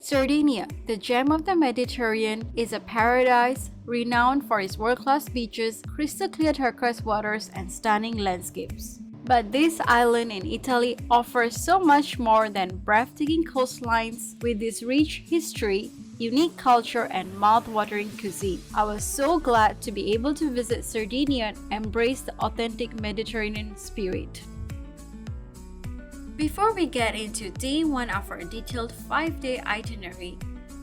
Sardinia, the gem of the Mediterranean, is a paradise renowned for its world-class beaches, crystal-clear turquoise waters, and stunning landscapes. But this island in Italy offers so much more than breathtaking coastlines. With its rich history, unique culture, and mouth-watering cuisine, I was so glad to be able to visit Sardinia and embrace the authentic Mediterranean spirit. Before we get into day 1 of our detailed 5-day itinerary,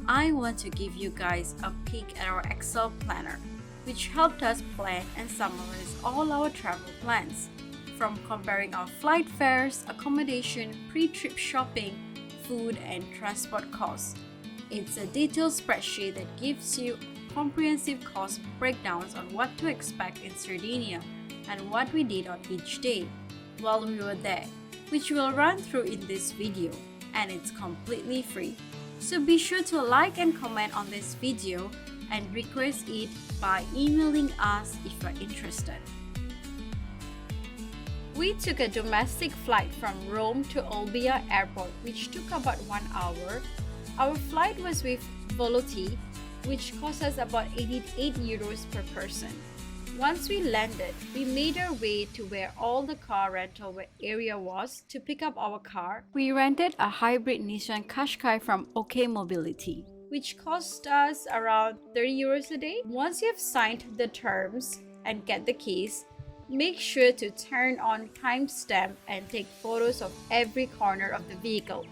I want to give you guys a peek at our Excel planner, which helped us plan and summarize all our travel plans, from comparing our flight fares, accommodation, pre-trip shopping, food, and transport costs. It's a detailed spreadsheet that gives you comprehensive cost breakdowns on what to expect in Sardinia and what we did on each day while we were there, which we'll run through in this video, and it's completely free. So be sure to like and comment on this video and request it by emailing us if you're interested. We took a domestic flight from Rome to Olbia Airport, which took about 1 hour. Our flight was with Volotea, which cost us about 88 euros per person. Once we landed, we made our way to where all the car rental area was to pick up our car. We rented a hybrid Nissan Qashqai from OK Mobility, which cost us around 30 euros a day. Once you have signed the terms and get the keys, make sure to turn on timestamp and take photos of every corner of the vehicle,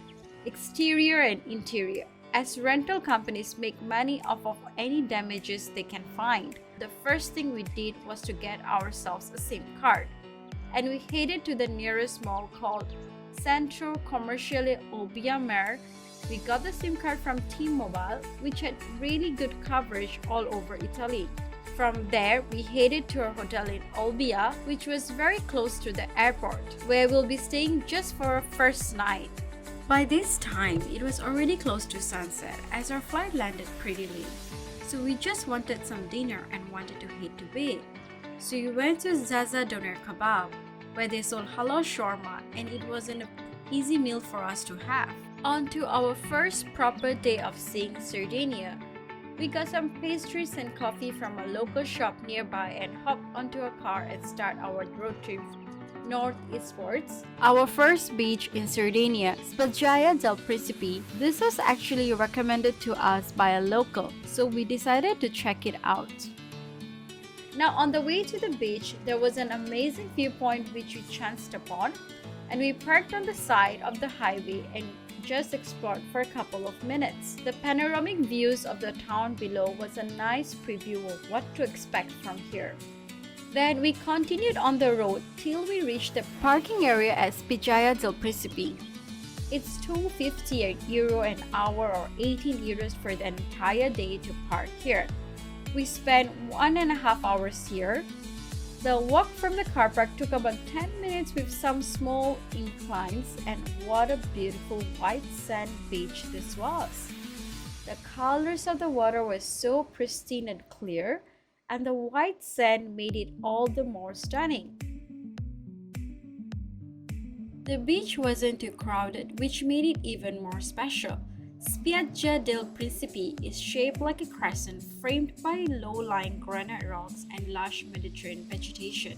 exterior and interior, as rental companies make money off of any damages they can find. The first thing we did was to get ourselves a SIM card, and we headed to the nearest mall called Centro Commerciale Olbia Mare. We got the SIM card from T-Mobile, which had really good coverage all over Italy. From there, we headed to our hotel in Olbia, which was very close to the airport, where we'll be staying just for our first night. By this time, it was already close to sunset as our flight landed pretty late. So we just wanted some dinner and wanted to head to bed. So we went to Zaza Doner Kebab, where they sold halal shawarma, and it was an easy meal for us to have. On to our first proper day of seeing Sardinia. We got some pastries and coffee from a local shop nearby and hopped onto a car and start our road trip northeastwards. Our first beach in Sardinia, Spiaggia del Principe. This was actually recommended to us by a local, so we decided to check it out. Now on the way to the beach, there was an amazing viewpoint which we chanced upon, and we parked on the side of the highway and just explored for a couple of minutes. The panoramic views of the town below was a nice preview of what to expect from here. Then we continued on the road till we reached the parking area at Spiaggia del Principe. It's €2.50 an hour or 18 euros for the entire day to park here. We spent 1.5 hours here. The walk from the car park took about 10 minutes with some small inclines, and what a beautiful white sand beach this was. The colors of the water were so pristine and clear, and the white sand made it all the more stunning. The beach wasn't too crowded, which made it even more special. Spiaggia del Principe is shaped like a crescent framed by low-lying granite rocks and lush Mediterranean vegetation.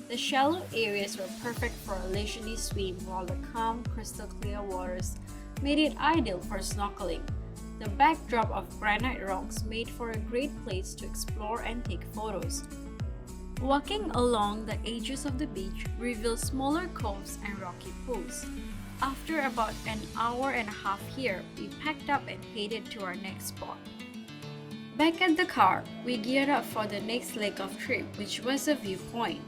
The shallow areas were perfect for a leisurely swim, while the calm, crystal-clear waters made it ideal for snorkeling. The backdrop of granite rocks made for a great place to explore and take photos. Walking along the edges of the beach reveals smaller coves and rocky pools. After about an hour and a half here, we packed up and headed to our next spot. Back at the car, we geared up for the next leg of trip, which was a viewpoint.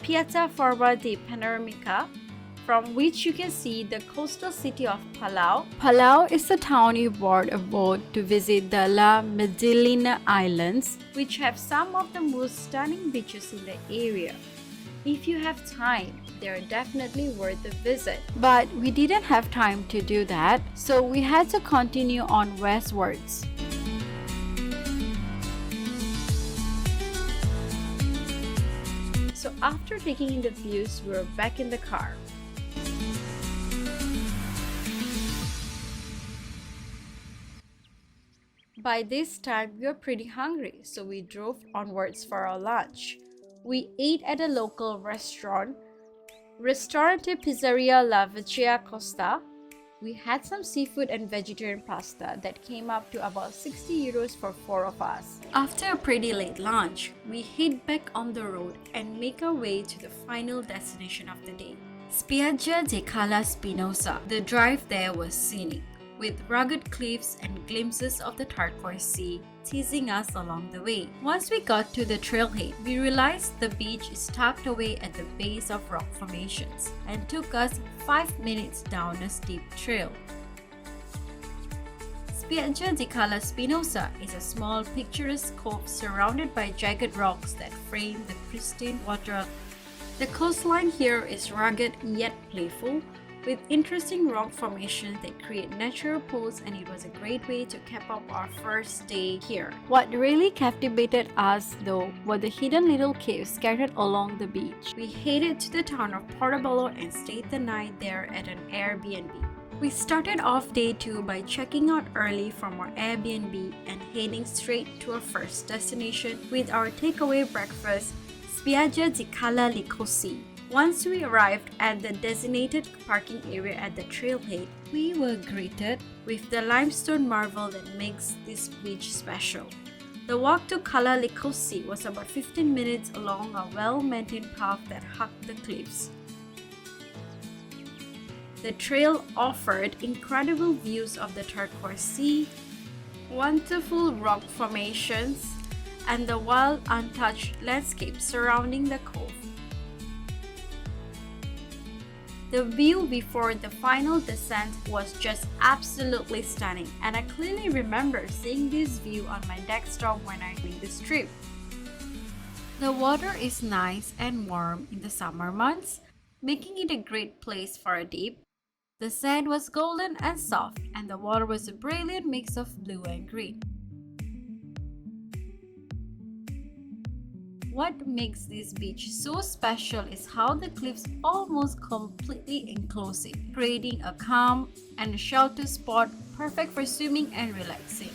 Piazza Forba di Panoramica, from which you can see the coastal city of Palau. Palau is the town you board a boat to visit the La Medellina Islands, which have some of the most stunning beaches in the area. If you have time, they're definitely worth a visit. But we didn't have time to do that, so we had to continue on westwards. So after taking in the views, we were back in the car. By this time, we were pretty hungry, so we drove onwards for our lunch. We ate at a local restaurant, Ristorante Pizzeria La Vecchia Costa. We had some seafood and vegetarian pasta that came up to about 60 euros for 4 of us. After a pretty late lunch, we head back on the road and make our way to the final destination of the day, Spiaggia di Cala Spinosa. The drive there was scenic, with rugged cliffs and glimpses of the turquoise sea teasing us along the way. Once we got to the trailhead, we realized the beach is tucked away at the base of rock formations and took us 5 minutes down a steep trail. Spiaggia di Cala Spinosa is a small, picturesque cove surrounded by jagged rocks that frame the pristine water. The coastline here is rugged yet playful, with interesting rock formations that create natural pools, and it was a great way to cap up our first day here. What really captivated us though were the hidden little caves scattered along the beach. We headed to the town of Portobello and stayed the night there at an Airbnb. We started off day 2 by checking out early from our Airbnb and heading straight to our first destination with our takeaway breakfast, Spiaggia di Cala Licosi. Once we arrived at the designated parking area at the trailhead, we were greeted with the limestone marble that makes this beach special. The walk to Cala Licosi was about 15 minutes along a well-maintained path that hugged the cliffs. The trail offered incredible views of the turquoise sea, wonderful rock formations, and the wild, untouched landscape surrounding the cove. The view before the final descent was just absolutely stunning, and I clearly remember seeing this view on my desktop when I made this trip. The water is nice and warm in the summer months, making it a great place for a dip. The sand was golden and soft, and the water was a brilliant mix of blue and green. What makes this beach so special is how the cliffs almost completely enclose it, creating a calm and sheltered spot perfect for swimming and relaxing.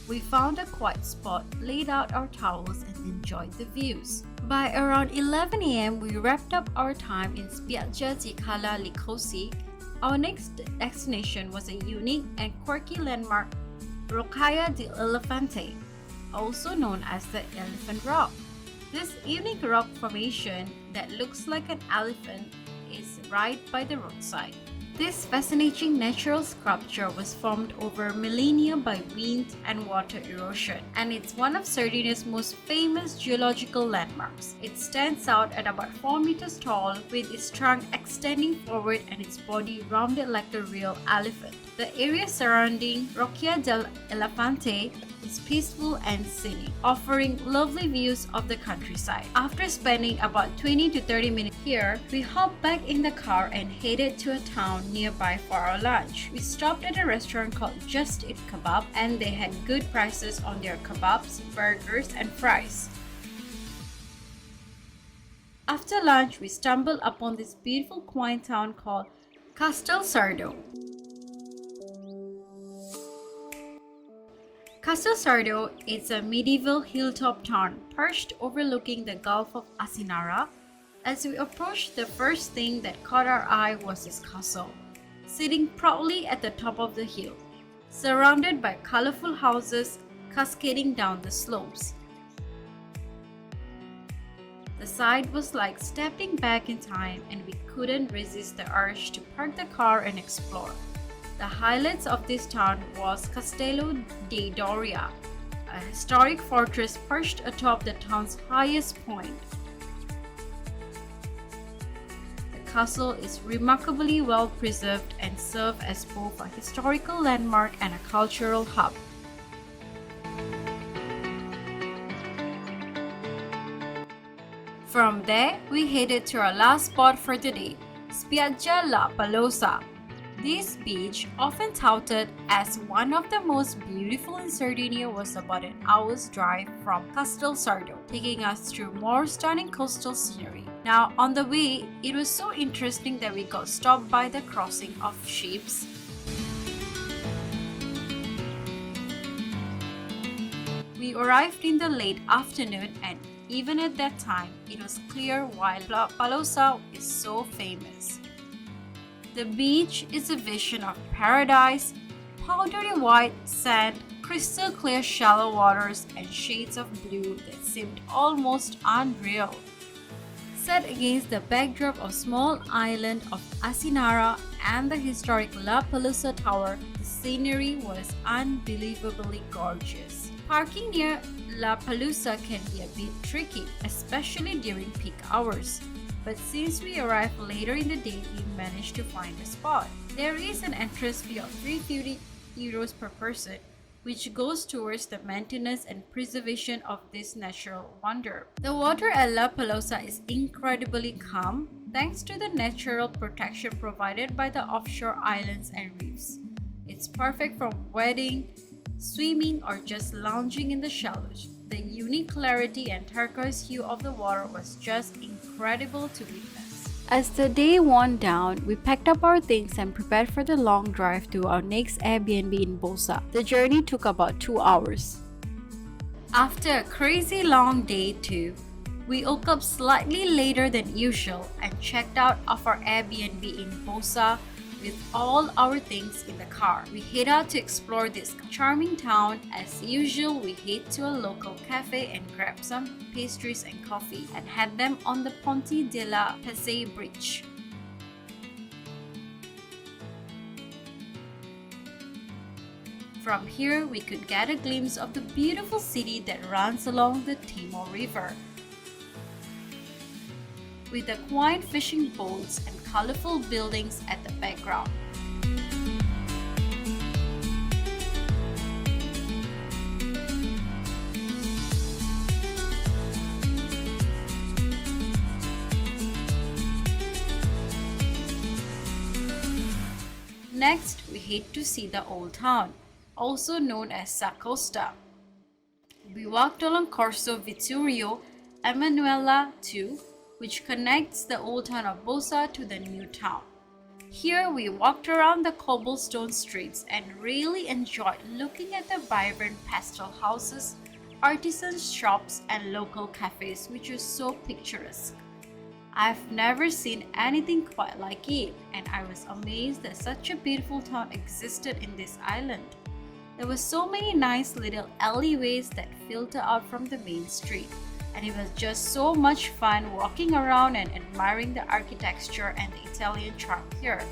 We found a quiet spot, laid out our towels, and enjoyed the views. By around 11 a.m., we wrapped up our time in Spiaggia di Cala Licosi. Our next destination was a unique and quirky landmark, Roccia di Elefante, also known as the Elephant Rock. This unique rock formation that looks like an elephant is right by the roadside. This fascinating natural sculpture was formed over millennia by wind and water erosion, and it's one of Sardinia's most famous geological landmarks. It stands out at about 4 meters tall, with its trunk extending forward and its body rounded like a real elephant. The area surrounding Roccia del Elefante is peaceful and scenic, offering lovely views of the countryside. After spending about 20 to 30 minutes here, we hopped back in the car and headed to a town nearby for our lunch. We stopped at a restaurant called Just Eat Kebab, and they had good prices on their kebabs, burgers, and fries. After lunch, we stumbled upon this beautiful quaint town called Castel Sardo. Castel Sardo is a medieval hilltop town perched overlooking the Gulf of Orosei. As we approached, the first thing that caught our eye was this castle, sitting proudly at the top of the hill, surrounded by colorful houses cascading down the slopes. The sight was like stepping back in time, and we couldn't resist the urge to park the car and explore. The highlights of this town was Castello de Doria, a historic fortress perched atop the town's highest point. The castle is remarkably well preserved and serves as both a historical landmark and a cultural hub. From there, we headed to our last spot for the day, Spiaggia La Palosa. This beach, often touted as one of the most beautiful in Sardinia, was about an hour's drive from Castel Sardo, taking us through more stunning coastal scenery. Now, on the way, it was so interesting that we got stopped by the crossing of ships. We arrived in the late afternoon, and even at that time, it was clear why Bosa is so famous. The beach is a vision of paradise, powdery white sand, crystal clear shallow waters, and shades of blue that seemed almost unreal. Set against the backdrop of small island of Asinara and the historic La Pelusa Tower, the scenery was unbelievably gorgeous. Parking near La Pelusa can be a bit tricky, especially during peak hours. But since we arrived later in the day, we managed to find a spot. There is an entrance fee of €350 per person, which goes towards the maintenance and preservation of this natural wonder. The water at La Pelusa is incredibly calm thanks to the natural protection provided by the offshore islands and reefs. It's perfect for wading, swimming, or just lounging in the shallows. The unique clarity and turquoise hue of the water was just incredible to witness. As the day wound down, we packed up our things and prepared for the long drive to our next Airbnb in Bosa. The journey took about 2 hours. After a crazy long day too, we woke up slightly later than usual and checked out of our Airbnb in Bosa with all our things in the car. We head out to explore this charming town. As usual, we head to a local cafe and grab some pastries and coffee and had them on the Ponte de la Pasay bridge. From here, we could get a glimpse of the beautiful city that runs along the Timor River, with the quaint fishing boats and colorful buildings at the background. Next, we head to see the old town, also known as Sa Costa. We walked along Corso Vittorio Emanuela II, which connects the old town of Bosa to the new town. Here we walked around the cobblestone streets and really enjoyed looking at the vibrant pastel houses, artisan shops, and local cafes, which are so picturesque. I've never seen anything quite like it, and I was amazed that such a beautiful town existed in this island. There were so many nice little alleyways that filter out from the main street, and it was just so much fun walking around and admiring the architecture and the Italian charm here.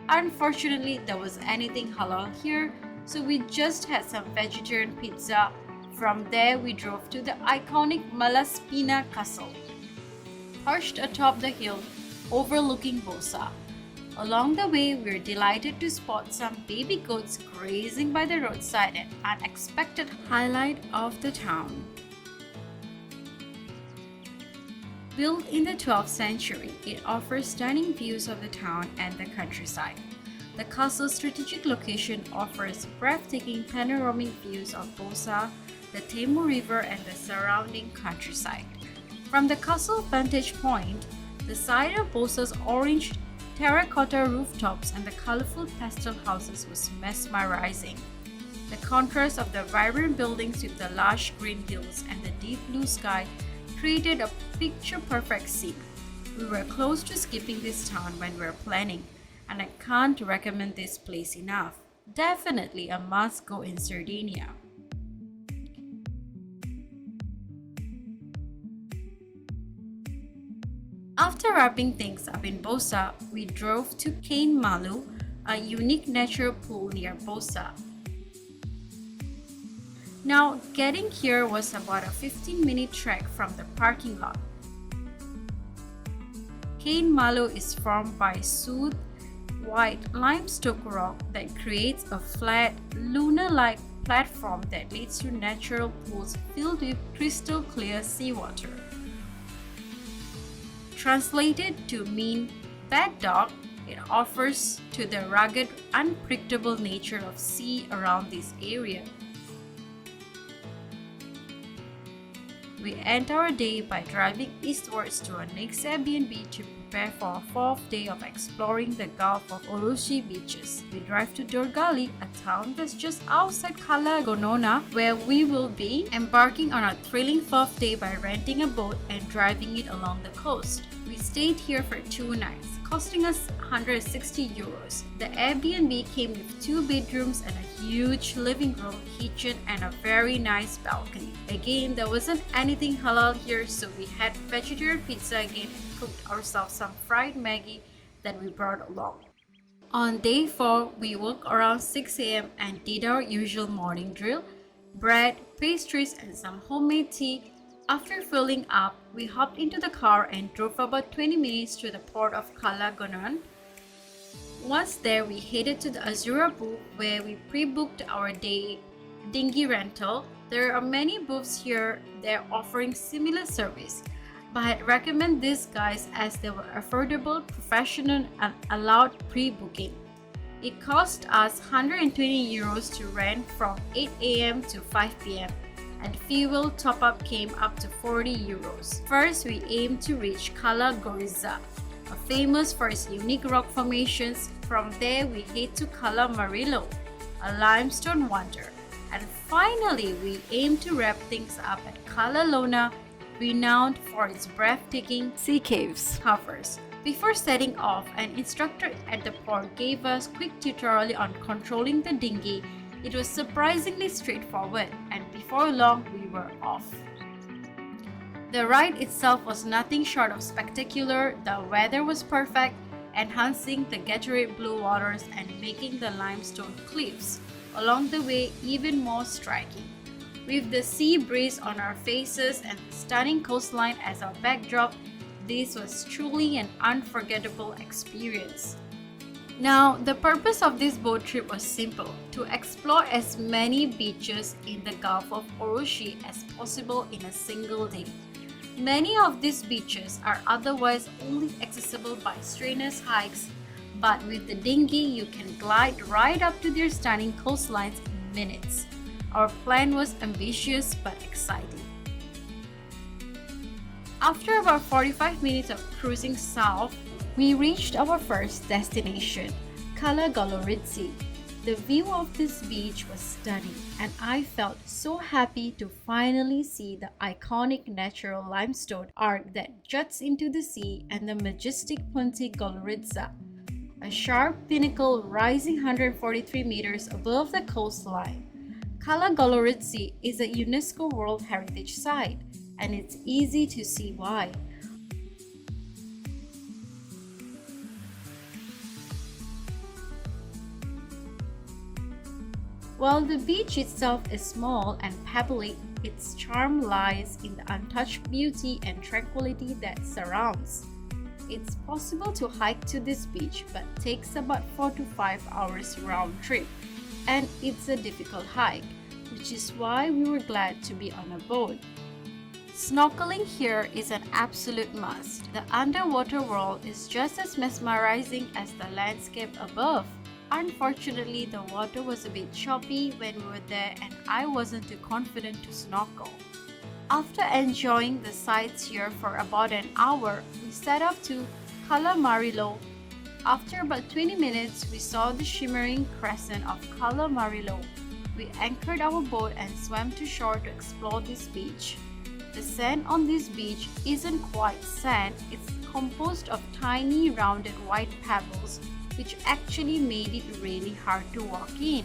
Unfortunately, there was anything halal here, so we just had some vegetarian pizza. From there, we drove to the iconic Malaspina Castle, perched atop the hill overlooking Bosa. Along the way, we were delighted to spot some baby goats grazing by the roadside, an unexpected highlight of the town. Built in the 12th century, it offers stunning views of the town and the countryside. The castle's strategic location offers breathtaking panoramic views of Bosa, the Timor River, and the surrounding countryside. From the castle vantage point, the sight of Bosa's orange terracotta rooftops and the colorful pastel houses was mesmerizing. The contrast of the vibrant buildings with the lush green hills and the deep blue sky created a picture-perfect scene. We were close to skipping this town when we were planning, and I can't recommend this place enough. Definitely a must-go in Sardinia. After wrapping things up in Bosa, we drove to Cain Malu, a unique natural pool near Bosa. Now, getting here was about a 15-minute trek from the parking lot. Cain Malu is formed by smooth, white limestone rock that creates a flat, lunar-like platform that leads to natural pools filled with crystal clear seawater. Translated to mean bad dog, it offers to the rugged, unpredictable nature of sea around this area. We end our day by driving eastwards to our next Airbnb to prepare for our fourth day of exploring the Gulf of Orosei beaches. We drive to Dorgali, a town that's just outside Cala Gonona, where we will be embarking on our thrilling fourth day by renting a boat and driving it along the coast. We stayed here for 2 nights, costing us 160 euros. The Airbnb came with 2 bedrooms and a huge living room, kitchen, and a very nice balcony. Again, there wasn't anything halal here, so we had vegetarian pizza again and cooked ourselves some fried Maggi that we brought along. On day 4, we woke around 6 a.m. and did our usual morning drill, bread, pastries, and some homemade tea. After filling up, we hopped into the car and drove about 20 minutes to the port of Cala Gonan. Once there, we headed to the Azura booth where we pre-booked our day dinghy rental. There are many booths here that are offering similar service, but I'd recommend these guys as they were affordable, professional, and allowed pre-booking. It cost us 120 euros to rent from 8 a.m. to 5 p.m. and fuel top-up came up to 40 euros. First, we aimed to reach Cala Goriza, famous for its unique rock formations. From there, we head to Cala Marillo, a limestone wonder. And finally, we aim to wrap things up at Cala Lona, renowned for its breathtaking sea caves covers. Before setting off, an instructor at the port gave us a quick tutorial on controlling the dinghy. It was surprisingly straightforward, and before long, we were off. The ride itself was nothing short of spectacular. The weather was perfect, enhancing the Gatorade blue waters and making the limestone cliffs along the way even more striking. With the sea breeze on our faces and the stunning coastline as our backdrop, this was truly an unforgettable experience. Now, the purpose of this boat trip was simple: to explore as many beaches in the Gulf of Orosei as possible in a single day. Many of these beaches are otherwise only accessible by strenuous hikes, but with the dinghy you can glide right up to their stunning coastlines in minutes. Our plan was ambitious but exciting. After about 45 minutes of cruising south, we reached our first destination, Cala Goloritsi. The view of this beach was stunning, and I felt so happy to finally see the iconic natural limestone arc that juts into the sea and the majestic Ponte Goloritsa, a sharp pinnacle rising 143 meters above the coastline. Cala Goloritsi is a UNESCO World Heritage Site, and it's easy to see why. While the beach itself is small and pebbly, its charm lies in the untouched beauty and tranquility that surrounds. It's possible to hike to this beach, but takes about 4 to 5 hours round trip, and it's a difficult hike, which is why we were glad to be on a boat. Snorkeling here is an absolute must. The underwater world is just as mesmerizing as the landscape above. Unfortunately, the water was a bit choppy when we were there and I wasn't too confident to snorkel. After enjoying the sights here for about an hour, we set off to Cala Marillo. After about 20 minutes, we saw the shimmering crescent of Cala Marillo. We anchored our boat and swam to shore to explore this beach. The sand on this beach isn't quite sand, it's composed of tiny rounded white pebbles, which actually made it really hard to walk in.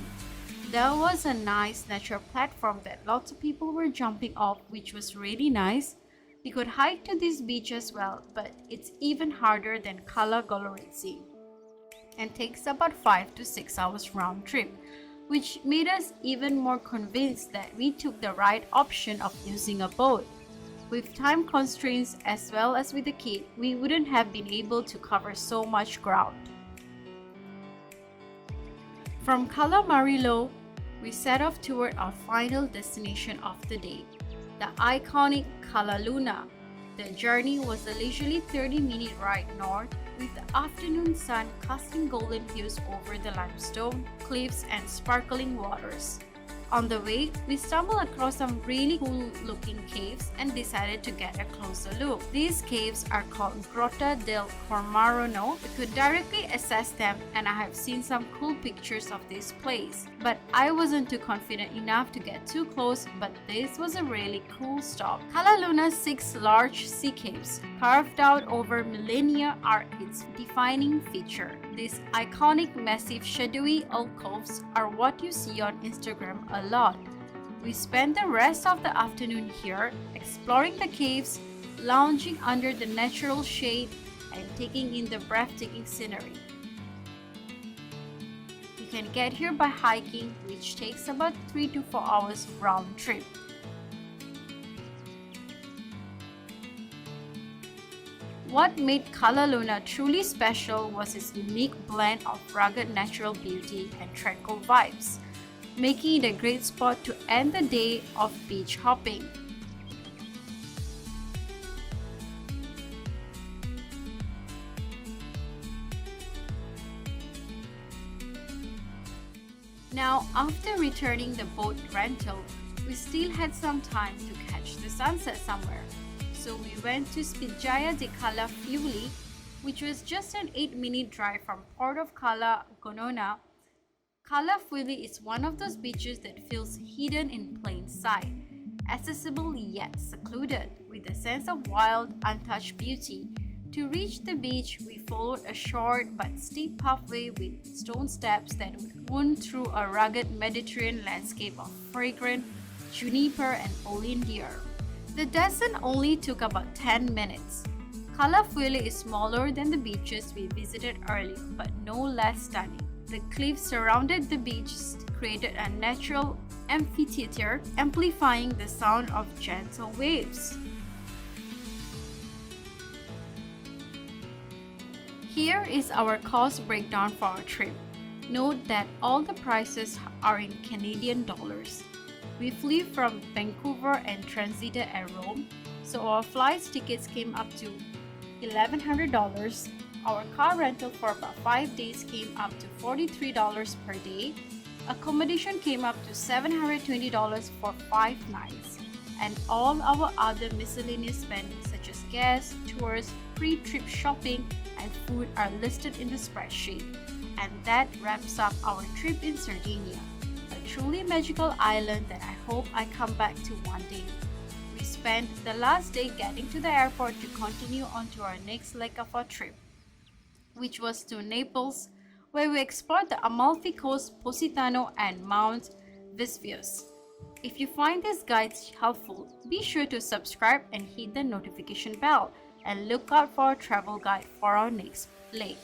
There was a nice natural platform that lots of people were jumping off, which was really nice. We could hike to this beach as well, but it's even harder than Cala Goloritsi and takes about 5 to 6 hours round trip, which made us even more convinced that we took the right option of using a boat. With time constraints as well as with the kid, we wouldn't have been able to cover so much ground. From Cala Marillo, we set off toward our final destination of the day, the iconic Cala Luna. The journey was a leisurely 30-minute ride north, with the afternoon sun casting golden hues over the limestone, cliffs, and sparkling waters. On the way, we stumbled across some really cool-looking caves and decided to get a closer look. These caves are called Grotta del Cormarono. We could directly access them, and I have seen some cool pictures of this place. But I wasn't too confident enough to get too close, but this was a really cool stop. Cala Luna's 6 large sea caves, carved out over millennia, are its defining feature. These iconic, massive, shadowy alcoves are what you see on Instagram a lot. We spent the rest of the afternoon here, exploring the caves, lounging under the natural shade, and taking in the breathtaking scenery. You can get here by hiking, which takes about 3 to 4 hours round trip. What made Cala Luna truly special was its unique blend of rugged natural beauty and tranquil vibes, making it a great spot to end the day of beach hopping. Now, after returning the boat rental, we still had some time to catch the sunset somewhere. So we went to Spiggia di Cala Fiuli, which was just an 8-minute drive from Port of Cala Gonona. Cala Fiuli is one of those beaches that feels hidden in plain sight, accessible yet secluded, with a sense of wild, untouched beauty. To reach the beach, we followed a short but steep pathway with stone steps that wound through a rugged Mediterranean landscape of fragrant juniper and olean deer. The descent only took about 10 minutes. Cala Fiuli is smaller than the beaches we visited earlier, but no less stunning. The cliffs surrounded the beach created a natural amphitheater, amplifying the sound of gentle waves. Here is our cost breakdown for our trip. Note that all the prices are in Canadian dollars. We flew from Vancouver and transited at Rome, so our flights tickets came up to $1,100. Our car rental for about 5 days came up to $43 per day. Accommodation came up to $720 for 5 nights. And all our other miscellaneous spending such as gas, tours, pre-trip shopping, and food are listed in the spreadsheet. And that wraps up our trip in Sardinia, a truly magical island that I hope I come back to one day. We spent the last day getting to the airport to continue on to our next leg of our trip, which was to Naples, where we explored the Amalfi Coast, Positano, and Mount Vesuvius. If you find these guides helpful, be sure to subscribe and hit the notification bell, and look out for our travel guide for our next leg.